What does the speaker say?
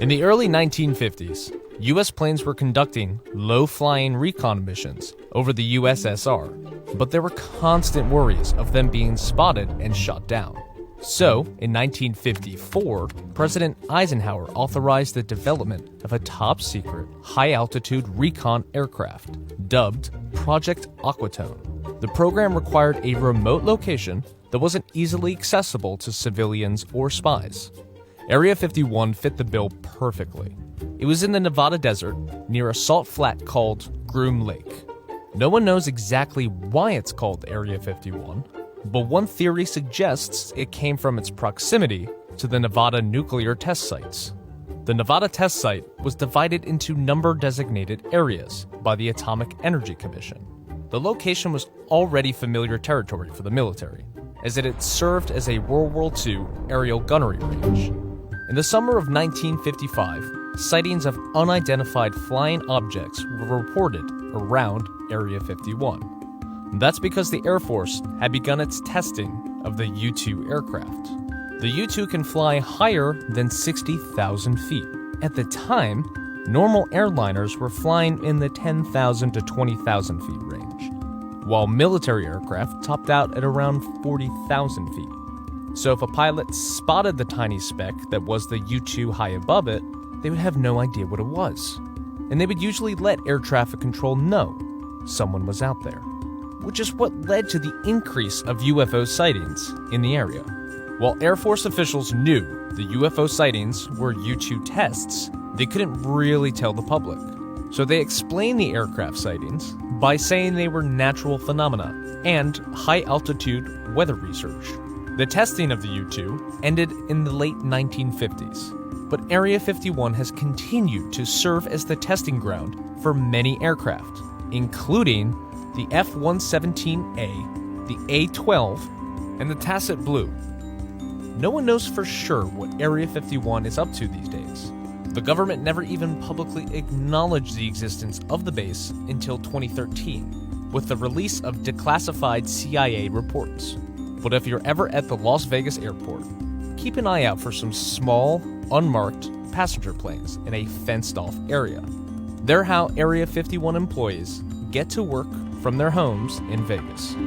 In the early 1950s, U.S. planes were conducting low-flying recon missions over the USSR, but there were constant worries of them being spotted and shot down. So, in 1954, President Eisenhower authorized the development of a top-secret, high-altitude recon aircraft, dubbed Project Aquatone. The program required a remote location that wasn't easily accessible to civilians or spies. Area 51 fit the bill perfectly. It was in the Nevada desert near a salt flat called Groom Lake. No one knows exactly why it's called Area 51, but one theory suggests it came from its proximity to the Nevada nuclear test sites. The Nevada test site was divided into number-designated areas by the Atomic Energy Commission. The location was already familiar territory for the military, as it had served as a World War II aerial gunnery range. In the summer of 1955, sightings of unidentified flying objects were reported around Area 51. That's because the Air Force had begun its testing of the U-2 aircraft. The U-2 can fly higher than 60,000 feet. At the time, normal airliners were flying in the 10,000 to 20,000 feet range, while military aircraft topped out at around 40,000 feet. So if a pilot spotted the tiny speck that was the U-2 high above it, they would have no idea what it was. And they would usually let air traffic control know someone was out there, which is what led to the increase of UFO sightings in the area. While Air Force officials knew the UFO sightings were U-2 tests, they couldn't really tell the public. So they explained the aircraft sightings by saying they were natural phenomena and high-altitude weather research. The testing of the U-2 ended in the late 1950s, but Area 51 has continued to serve as the testing ground for many aircraft, including the F-117A, the A-12, and the Tacit Blue. No one knows for sure what Area 51 is up to these days. The government never even publicly acknowledged the existence of the base until 2013, with the release of declassified CIA reports. But if you're ever at the Las Vegas airport, keep an eye out for some small, unmarked passenger planes in a fenced-off area. They're how Area 51 employees get to work from their homes in Vegas.